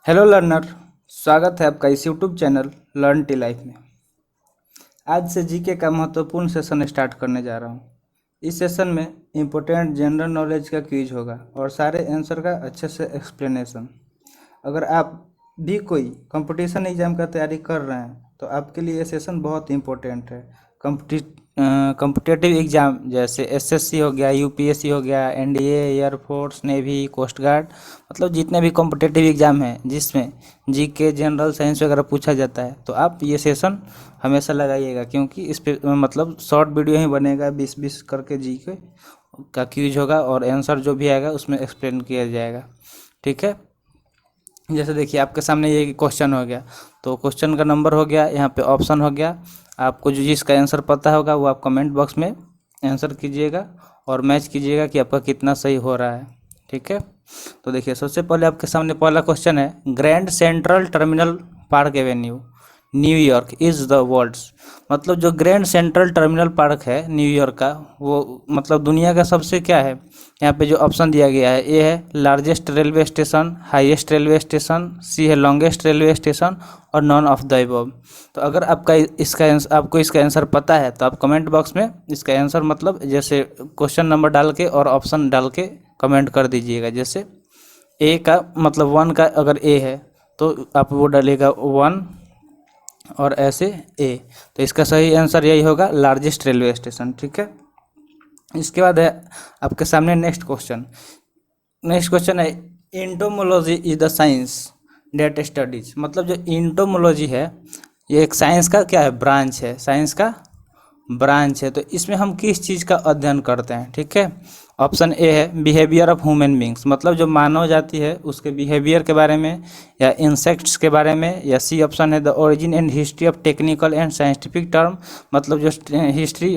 Hello learner. स्वागत है आपका इस YouTube channel learn tea life में। आज से जीके का महत्वपूर्ण सेशन स्टार्ट करने जा रहा हूँ। इस सेशन में इम्पोर्टेंट जनरल नॉलेज का क्विज होगा और सारे आंसर का अच्छे से एक्सप्लेनेशन। अगर आप भी कोई कंपटीशन एग्जाम का तैयारी कर रहे हैं तो आपके लिए ये सेशन बहुत इम्पोर्टेंट है। कम्पिटिटिव एग्ज़ाम जैसे एसएससी हो गया, यूपीएससी हो गया, NDA, air force, navy, coast guard, मतलब जितने भी कॉम्पिटिटिव एग्ज़ाम हैं जिसमें जीके, जनरल साइंस वगैरह पूछा जाता है, तो आप ये सेशन हमेशा लगाइएगा, क्योंकि इस पे मतलब शॉर्ट वीडियो ही बनेगा, 20-20 करके जीके का क्यूज होगा और आंसर जो भी आएगा उसमें एक्सप्लेन किया जाएगा। ठीक है, जैसे देखिए आपके सामने ये क्वेश्चन हो गया, तो क्वेश्चन का नंबर हो गया, यहाँ पे ऑप्शन हो गया। आपको जो जिसका आंसर पता होगा वो आप कमेंट बॉक्स में आंसर कीजिएगा और मैच कीजिएगा कि आपका कितना सही हो रहा है। ठीक है, तो देखिए सबसे पहले आपके सामने पहला क्वेश्चन है, Grand Central Terminal Park Avenue New York is the world's, मतलब जो ग्रैंड सेंट्रल टर्मिनल पार्क है न्यूयॉर्क का, वो मतलब दुनिया का सबसे क्या है। यहाँ पे जो ऑप्शन दिया गया है, ए है largest railway station, highest railway station, C है लॉन्गेस्ट रेलवे स्टेशन और नॉन ऑफ द अबव। तो अगर आपको इसका आंसर पता है तो आप कमेंट बॉक्स में इसका आंसर मतलब जैसे क्वेश्चन नंबर डाल के और ऑप्शन डाल के कमेंट कर दीजिएगा। जैसे ए का मतलब 1 का अगर ए है तो आप वो डालिएगा 1 और ऐसे ए, तो इसका सही आंसर यही होगा, लार्जेस्ट रेलवे स्टेशन। ठीक है, इसके बाद है आपके सामने नेक्स्ट क्वेश्चन है, entomology is the science that studies, मतलब जो इंटोमोलॉजी है ये एक साइंस का क्या है, ब्रांच है, साइंस का ब्रांच है। तो इसमें हम किस चीज़ का अध्ययन करते हैं। ठीक है, ऑप्शन ए है बिहेवियर ऑफ ह्यूमन बींग्स, मतलब जो मानव जाति है उसके बिहेवियर के बारे में या इंसेक्ट्स के बारे में, या सी ऑप्शन है the origin and history of technical and scientific term, मतलब जो हिस्ट्री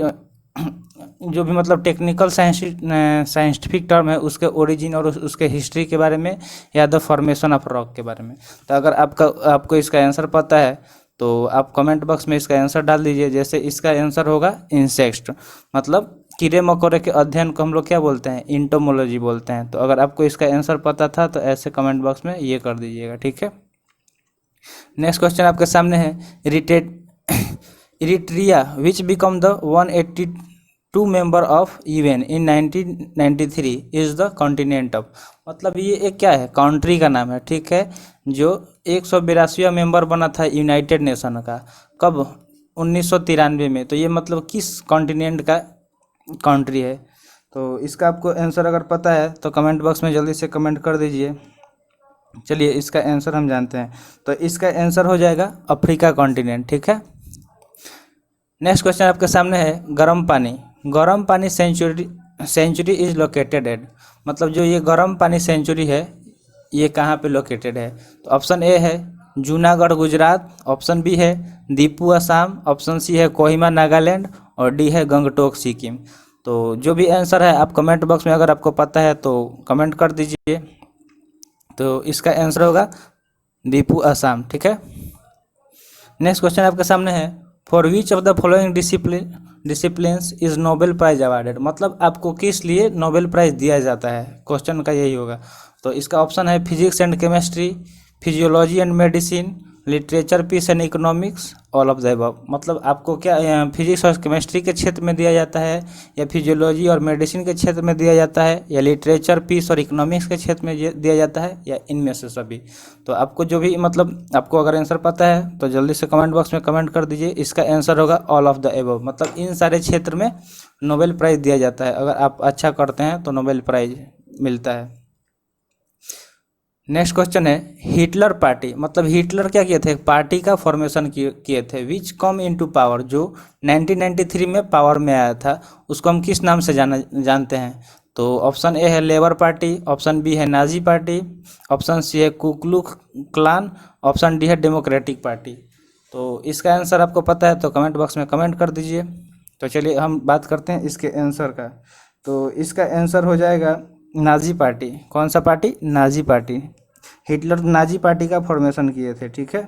जो भी मतलब टेक्निकल साइंटिफिक टर्म है उसके ओरिजिन और उसके हिस्ट्री के बारे में, या द फॉर्मेशन ऑफ रॉक के बारे में। तो अगर आपको इसका आंसर पता है तो आप कमेंट बॉक्स में इसका आंसर डाल दीजिए। जैसे इसका आंसर होगा इंसेक्ट, मतलब कीड़े मकोड़े के अध्ययन को हम लोग क्या बोलते हैं, इंटोमोलॉजी बोलते हैं। तो अगर आपको इसका आंसर पता था तो ऐसे कमेंट बॉक्स में ये कर दीजिएगा। ठीक है, नेक्स्ट क्वेश्चन आपके सामने है, Eritrea which become the 182 member of UN in 1993 is the continent of, मतलब ये एक क्या है, कंट्री का नाम है। ठीक है, जो 182वां मेंबर बना था यूनाइटेड नेशन का, कब, 1993 में। तो ये मतलब किस कॉन्टिनेंट का कंट्री है। तो इसका आपको आंसर अगर पता है तो कमेंट बॉक्स में जल्दी से कमेंट कर दीजिए। चलिए इसका आंसर हम जानते हैं, तो इसका आंसर हो जाएगा अफ्रीका कॉन्टिनेंट। ठीक है, नेक्स्ट क्वेश्चन आपके सामने है, गर्म पानी सेंचुरी इज लोकेटेड एट, मतलब जो ये गर्म पानी सेंचुरी है ये कहाँ पे लोकेटेड है। तो ऑप्शन ए है जूनागढ़ गुजरात, ऑप्शन बी है दीपू असम, ऑप्शन सी है कोहिमा नागालैंड और डी है गंगटोक सिक्किम। तो जो भी आंसर है आप कमेंट बॉक्स में अगर आपको पता है तो कमेंट कर दीजिए। तो इसका आंसर होगा दीपू असम। ठीक है, नेक्स्ट क्वेश्चन आपके सामने है, for which of the following disciplines is Nobel prize awarded, मतलब आपको किस लिए नोबेल प्राइज दिया जाता है, क्वेश्चन का यही होगा। तो इसका ऑप्शन है physics and chemistry, physiology and medicine, literature, peace and economics, all of the above, मतलब आपको क्या फिजिक्स और केमिस्ट्री के क्षेत्र में दिया जाता है, या फिजियोलॉजी और मेडिसिन के क्षेत्र में दिया जाता है, या लिटरेचर, पीस और इकोनॉमिक्स के क्षेत्र में दिया जाता है, या इनमें से सभी। तो आपको जो भी मतलब आपको अगर आंसर पता है तो जल्दी से कमेंट बॉक्स में कमेंट कर दीजिए। इसका आंसर होगा ऑल ऑफ द अबव, मतलब इन सारे क्षेत्र में नोबेल प्राइज़ दिया जाता है। अगर आप अच्छा करते हैं तो नोबेल प्राइज़ मिलता है। नेक्स्ट क्वेश्चन है, हिटलर पार्टी, मतलब हिटलर क्या किए थे, पार्टी का फॉर्मेशन किए थे, विच कम इनटू पावर, जो 1993 में पावर में आया था, उसको हम किस नाम से जानते हैं। तो ऑप्शन ए है लेबर पार्टी, ऑप्शन बी है नाजी पार्टी, ऑप्शन सी है कुकलू क्लान, ऑप्शन डी है डेमोक्रेटिक पार्टी। तो इसका आंसर आपको पता है तो कमेंट बॉक्स में कमेंट कर दीजिए। तो चलिए हम बात करते हैं इसके आंसर का। तो इसका आंसर हो जाएगा नाजी पार्टी। कौन सा party, Nazi party. Hitler Nazi party का फॉर्मेशन किए थे। ठीक है,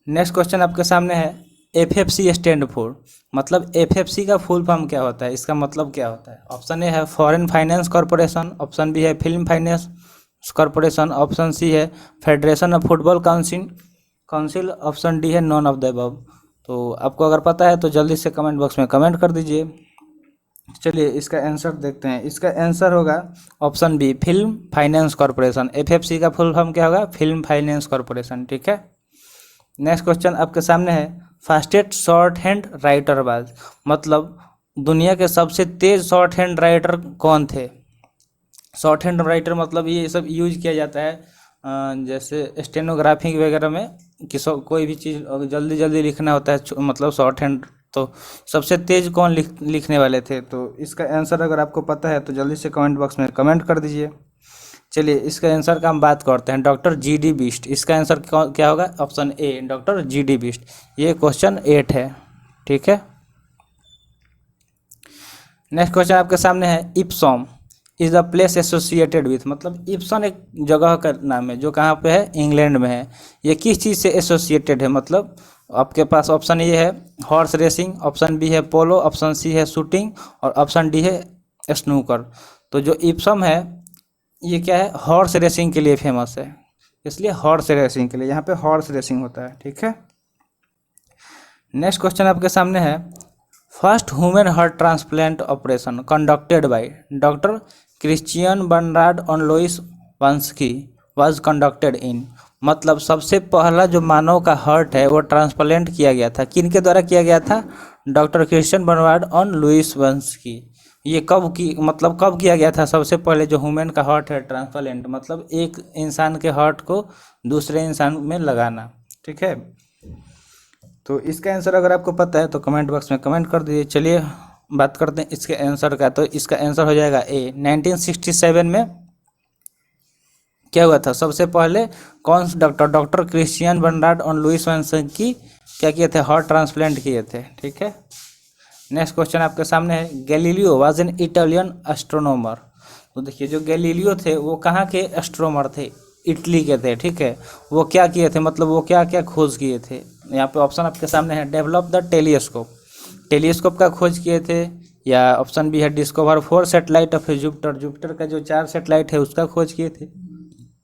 नेक्स्ट क्वेश्चन आपके सामने है, एफएफसी स्टैंड फॉर, मतलब एफएफसी का फुल फॉर्म क्या होता है, इसका मतलब क्या होता है। ऑप्शन ए है foreign finance corporation, option B है film finance corporation, option C है federation of football council council, option D है नॉन ऑफ द अबव। तो आपको अगर पता है तो जल्दी से कमेंट बॉक्स में कमेंट कर दीजिए। चलिए इसका आंसर देखते हैं। इसका आंसर होगा option B film finance corporation. FFC का फुल फॉर्म क्या होगा? Film finance corporation. ठीक है। नेक्स्ट क्वेश्चन आपके सामने है fastest shorthand writer was, मतलब दुनिया के सबसे तेज शॉर्ट हैंड राइटर कौन थे? शॉर्ट हैंड राइटर मतलब ये सब यूज किया जाता है जैसे स्टेनोग्राफी वगैरह में कि कोई भी चीज़ जल्दी जल्दी लिखना होता है, मतलब शॉर्ट हैंड। तो सबसे तेज कौन लिखने वाले थे? तो इसका आंसर अगर आपको पता है तो जल्दी से कमेंट बॉक्स में कमेंट कर दीजिए। चलिए इसका आंसर का हम बात करते हैं। Doctor G D. बिस्ट। इसका आंसर क्या होगा? Option A doctor G D. Bist. ये क्वेश्चन 8 है। ठीक है। नेक्स्ट क्वेश्चन आपके सामने है Epsom is the place associated with, मतलब इप्सन एक जगह का नाम है जो कहाँ पे है? इंग्लैंड में है। ये किस चीज़ से एसोसिएटेड है? मतलब आपके पास ऑप्शन ये है हॉर्स रेसिंग, ऑप्शन बी है पोलो, ऑप्शन सी है शूटिंग और ऑप्शन डी है स्नूकर। तो जो इप्सम है ये क्या है? हॉर्स रेसिंग के लिए फेमस है, इसलिए हॉर्स रेसिंग के लिए यहाँ पे हॉर्स रेसिंग होता है। ठीक है। नेक्स्ट क्वेश्चन आपके सामने है first human heart transplant operation conducted by doctor Christian Barnard on Louis Washkansky was conducted in, मतलब सबसे पहला जो मानव का हार्ट है वो ट्रांसप्लांट किया गया था, किन के द्वारा किया गया था? Doctor Christian Barnard on Louis Washkansky. ये कब किया गया था? सबसे पहले जो ह्यूमन का हार्ट है ट्रांसप्लांट, मतलब एक इंसान के हार्ट को दूसरे इंसान में लगाना। ठीक है। तो इसका आंसर अगर आपको पता है तो कमेंट बॉक्स में कमेंट कर दीजिए। चलिए बात करते हैं इसके आंसर का। तो इसका आंसर हो जाएगा ए। 1967 में क्या हुआ था? सबसे पहले कौन से doctor Christian Barnard on Louis Washkansky क्या किए थे? हार्ट ट्रांसप्लांट किए थे। ठीक है। नेक्स्ट क्वेश्चन आपके सामने है Galileo was an Italian astronomer. तो देखिए जो गैलीलियो थे वो कहाँ के एस्ट्रोनॉमर थे? इटली के थे। ठीक है। वो क्या किए थे, मतलब वो क्या क्या खोज किए थे? यहाँ पे ऑप्शन आपके सामने है डेवलप द टेलीस्कोप, टेलीस्कोप का खोज किए थे, या ऑप्शन बी है discover 4 satellite of Jupiter, Jupiter का जो 4 सैटेलाइट है उसका खोज किए थे,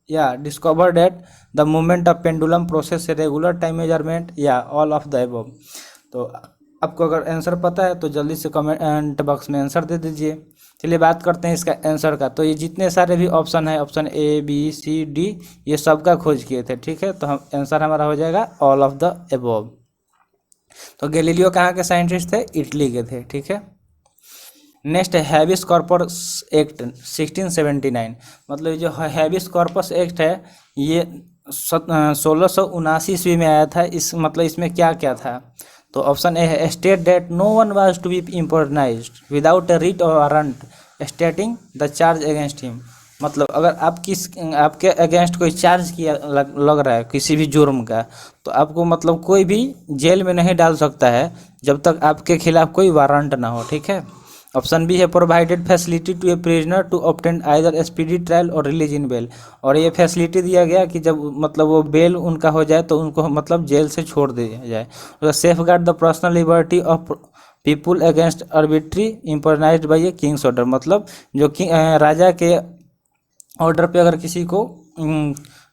या discover that the movement of pendulum process regular time measurement, या ऑल ऑफ द अबव। तो आपको अगर आंसर पता है तो जल्दी से कमेंट बॉक्स में आंसर दे दीजिए। चलिए बात करते हैं इसका आंसर का। तो ये जितने सारे भी ऑप्शन है, option A B C D, ये सब का खोज किए थे। ठीक है। तो हम आंसर हमारा हो जाएगा ऑल ऑफ द अबव। तो गैलीलियो कहाँ के साइंटिस्ट थे? इटली के थे। ठीक है। नेक्स्ट है हैबिस कॉर्पस एक्ट 1679, मतलब जो हैबिस कॉर्पस एक्ट है ये 1679 ईस्वी में आया था। इसमें क्या क्या था? तो ऑप्शन ए है state that no one was to be imprisoned without a writ और warrant stating the charge against him, मतलब अगर आपके अगेंस्ट कोई चार्ज किया लग रहा है किसी भी जुर्म का, तो आपको मतलब कोई भी जेल में नहीं डाल सकता है जब तक आपके खिलाफ कोई वारंट ना हो। ठीक है। ऑप्शन बी है provided facility to a prisoner to obtain either speedy trial और रिलीज इन बेल, और ये फैसिलिटी दिया गया कि जब मतलब वो बेल उनका हो जाए तो उनको मतलब जेल से छोड़ दिया जाए। Safeguard the personal liberty of people against arbitrary imprisoned by a king's order, मतलब जो राजा के ऑर्डर पे अगर किसी को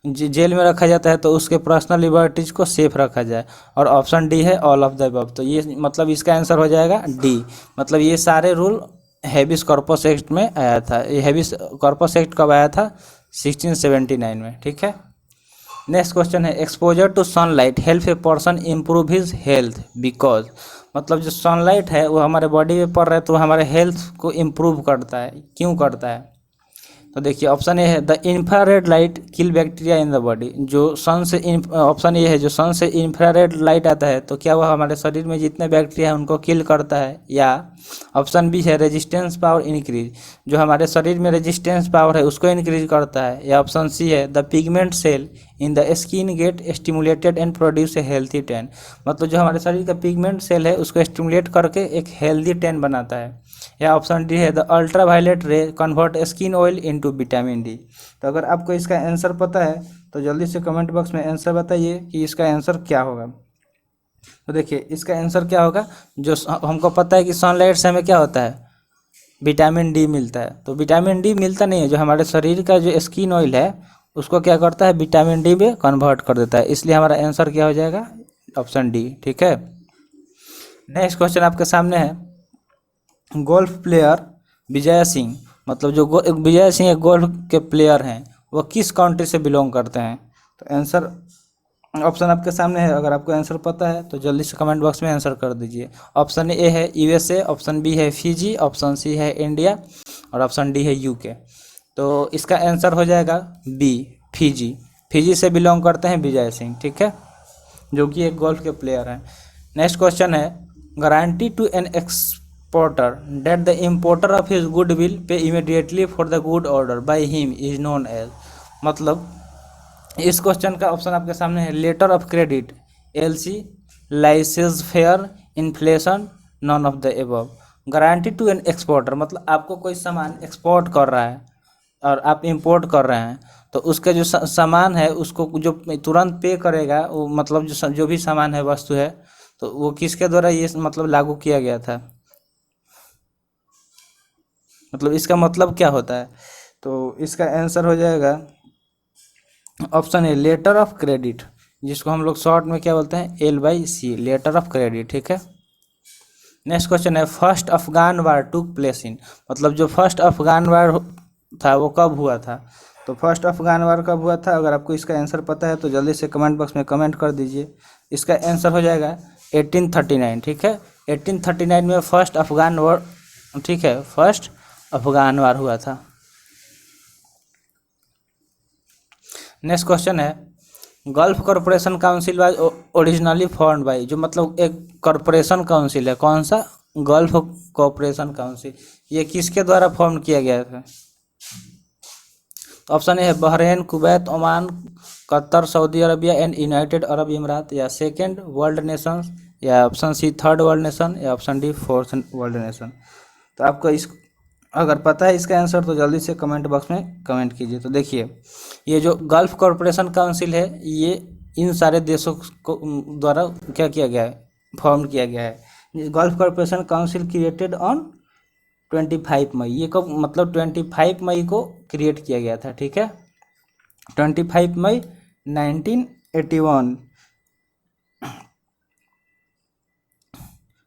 जेल में रखा जाता है तो उसके पर्सनल लिबर्टीज को सेफ रखा जाए। और ऑप्शन डी है ऑल ऑफ द अबव। तो ये मतलब इसका आंसर हो जाएगा डी, मतलब ये सारे रूल हैबिस कॉर्पस एक्ट में आया था। ये हैबिस कॉर्पस एक्ट कब आया था? 1679 में। ठीक है। नेक्स्ट क्वेश्चन है exposure to sunlight help a person improve his health because, मतलब जो सनलाइट है वो हमारे बॉडी में पड़ रहा है तो हमारे हेल्थ को इम्प्रूव करता है। क्यों करता है? तो देखिए ऑप्शन ए है the infrared light kill bacteria in the body, जो सन से ऑप्शन ए है जो सन से इंफ्रारेड लाइट आता है तो क्या वह हमारे शरीर में जितने बैक्टीरिया हैं उनको किल करता है, या ऑप्शन बी है रेजिस्टेंस पावर इंक्रीज, जो हमारे शरीर में रेजिस्टेंस पावर है उसको इंक्रीज करता है, या ऑप्शन सी है the pigment cell in the skin get stimulated and produce a healthy tan, मतलब जो हमारे शरीर का पिगमेंट सेल है उसको स्टिमुलेट करके एक हेल्दी टैन बनाता है, या ऑप्शन डी है द अल्ट्रा वायलेट रे convert skin oil into vitamin D. तो अगर आपको इसका आंसर पता है तो जल्दी से कमेंट बॉक्स में आंसर बताइए कि इसका आंसर क्या होगा। तो देखिए इसका आंसर क्या होगा, जो हमको पता है कि सनलाइट से हमें क्या होता है, विटामिन डी मिलता है। तो विटामिन डी मिलता नहीं है, जो हमारे शरीर का जो स्किन ऑयल है उसको क्या करता है, विटामिन डी में कन्वर्ट कर देता है। इसलिए हमारा आंसर क्या हो जाएगा, ऑप्शन डी। ठीक है, नेक्स्ट क्वेश्चन आपके सामने है, गोल्फ प्लेयर विजय सिंह, मतलब जो विजय सिंह एक गोल्फ के प्लेयर हैं, वो किस कंट्री से बिलोंग करते हैं। तो आंसर ऑप्शन आपके सामने है, अगर आपको आंसर पता है तो जल्दी से कमेंट बॉक्स में आंसर कर दीजिए। ऑप्शन ए है यूएसए, ऑप्शन बी है फिजी, ऑप्शन सी है इंडिया और ऑप्शन डी है यूके। तो इसका आंसर हो जाएगा बी, फिजी। फिजी से बिलोंग करते हैं विजय सिंह। ठीक है, जो कि एक गोल्फ के प्लेयर हैं। नेक्स्ट क्वेश्चन है, guarantee to an exporter that the importer of his good will pay immediately for the good order by him is known as. मतलब इस क्वेश्चन का ऑप्शन आपके सामने है, letter of credit, LC, licence fair, inflation, none of the above. Guarantee to an exporter मतलब आपको कोई सामान एक्सपोर्ट कर रहा है और आप इंपोर्ट कर रहे हैं, तो उसका जो सामान है उसको जो तुरंत पे करेगा वो, मतलब जो भी सामान है, वस्तु है, तो वो किसके द्वारा ये मतलब लागू किया गया था। मतलब इसका मतलब क्या होता है, तो इसका आंसर हो जाएगा ऑप्शन है, लेटर ऑफ क्रेडिट, जिसको हम लोग शॉर्ट में क्या बोलते हैं, LC, लेटर ऑफ क्रेडिट। ठीक है, नेक्स्ट क्वेश्चन है, first Afghan war took place in, मतलब जो फर्स्ट अफगान वार था वो कब हुआ था। तो फर्स्ट अफगान वार कब हुआ था, अगर आपको इसका आंसर पता है तो जल्दी से कमेंट बॉक्स में कमेंट कर दीजिए। इसका आंसर हो जाएगा 1839। ठीक है, 1839 में फर्स्ट अफगान वार, ठीक है, फर्स्ट अफगान वार हुआ था। नेक्स्ट क्वेश्चन है, gulf corporation council was originally formed by, जो मतलब एक कॉरपोरेशन काउंसिल है, कौन सा, गल्फ कॉरपोरेशन काउंसिल, ये किसके द्वारा फॉर्म किया गया था। तो ऑप्शन ए है, Bahrain, Kuwait, Oman, Qatar, Saudi Arabia and United Arab Emirates, या सेकेंड वर्ल्ड नेशन, या option C third world nation, या option D fourth world nation. तो आपको इस अगर पता है इसका आंसर तो जल्दी से कमेंट बॉक्स में कमेंट कीजिए। तो देखिए, ये जो गल्फ कॉरपोरेशन काउंसिल है, ये इन सारे देशों को द्वारा क्या किया गया है, फॉर्म किया गया है। Gulf corporation council created on 25 मई, ये कब, मतलब 25 मई को क्रिएट किया गया था। ठीक है, 25 मई 1981।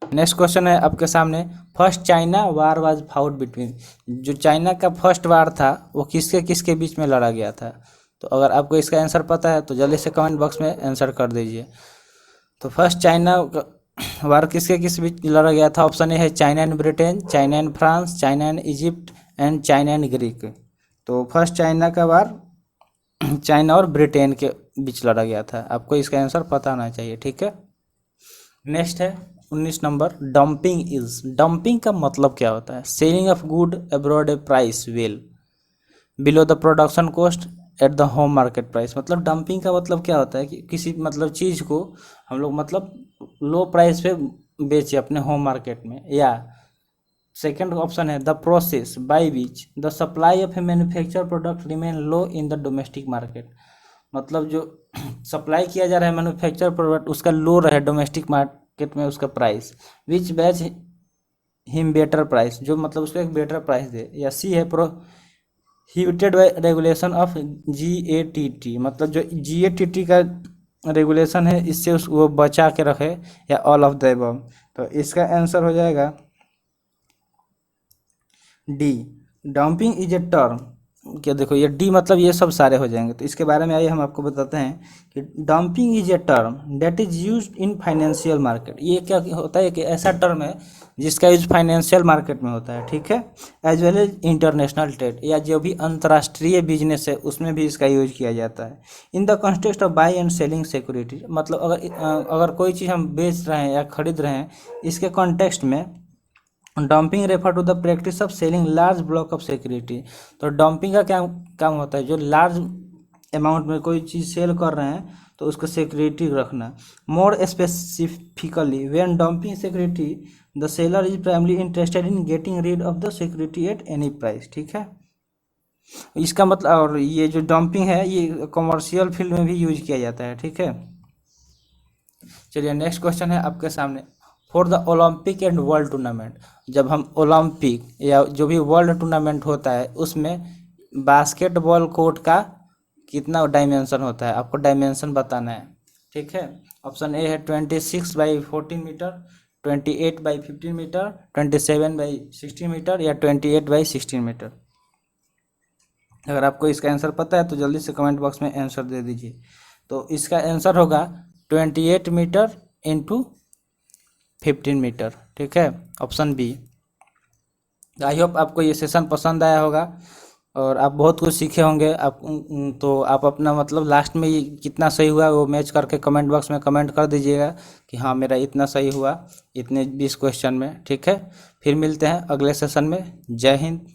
नेक्स्ट क्वेश्चन है आपके सामने, first China war was fought between, जो चाइना का फर्स्ट वार था वो किसके किसके बीच में लड़ा गया था। तो अगर आपको इसका आंसर पता है तो जल्दी से कमेंट बॉक्स में आंसर कर दीजिए। तो फर्स्ट चाइना वार किसके किस बीच लड़ा गया था। ऑप्शन ए है, China and Britain, China and France, China and Egypt and China and Greek. तो फर्स्ट चाइना का वार चाइना और ब्रिटेन के बीच लड़ा गया था। आपको इसका आंसर पता होना चाहिए। ठीक है, नेक्स्ट है 19 नंबर, डंपिंग इज, डंपिंग का मतलब क्या होता है, selling of good abroad A price well below the production cost at the home market price. मतलब डंपिंग का मतलब क्या होता है कि किसी मतलब चीज़ को हम लोग मतलब लो प्राइस पे बेचे अपने होम मार्केट में। या सेकेंड ऑप्शन है, the process by which the supply of A manufacture product remain low in the domestic market. मतलब जो सप्लाई किया जा रहा है मैन्युफैक्चर प्रोडक्ट उसका लो रहे डोमेस्टिक मार्केट में उसका प्राइस। विच बैच हिम बेटर प्राइस, जो मतलब उसको एक बेटर प्राइस दे। या सी है, prohibited by regulation of GATT, मतलब जो GATT का रेगुलेशन है इससे वो बचा के रखे। या ऑल ऑफ द अबव। तो इसका आंसर हो जाएगा D, dumping is a term. क्या देखो, ये डी मतलब ये सब सारे हो जाएंगे। तो इसके बारे में आइए हम आपको बताते हैं कि dumping is a term that is used in financial market. ये क्या होता है कि ऐसा टर्म है जिसका यूज फाइनेंशियल मार्केट में होता है। ठीक है, as well as international trade, या जो भी अंतर्राष्ट्रीय बिजनेस है उसमें भी इसका यूज किया जाता है। In the context of by and selling security, मतलब अगर कोई चीज़ हम बेच रहे हैं या खरीद रहे हैं, इसके कॉन्टेक्स्ट में dumping refer to the practice of selling large block of security. तो डंपिंग का क्या काम होता है, जो लार्ज अमाउंट में कोई चीज़ सेल कर रहे हैं तो उसको सिक्योरिटी रखना। More specifically when dumping security the seller is primarily interested in getting read of the security at any price. ठीक है, इसका मतलब, और ये जो डंपिंग है ये कमर्शियल फील्ड में भी यूज किया जाता है। ठीक है, चलिए नेक्स्ट क्वेश्चन है आपके सामने, for the Olympic and world tournament. जब हम ओलंपिक या जो भी वर्ल्ड टूर्नामेंट होता है उसमें बास्केटबॉल कोर्ट का कितना डायमेंशन होता है, आपको डायमेंशन बताना है। ठीक है, ऑप्शन ए है 26/14 मीटर, 28/15 मीटर, 27/16 मीटर या 28/16 मीटर। अगर आपको इसका आंसर पता है तो जल्दी से कमेंट बॉक्स में आंसर दे दीजिए। तो इसका आंसर होगा 28 मीटर इंटू 15 मीटर। ठीक है, ऑप्शन बी। आई होप आपको ये सेशन पसंद आया होगा और आप बहुत कुछ सीखे होंगे। आप तो आप अपना मतलब लास्ट में ये कितना सही हुआ वो मैच करके कमेंट बॉक्स में कमेंट कर दीजिएगा कि हाँ मेरा इतना सही हुआ इतने 20 क्वेश्चन में। ठीक है, फिर मिलते हैं अगले सेशन में। जय हिंद।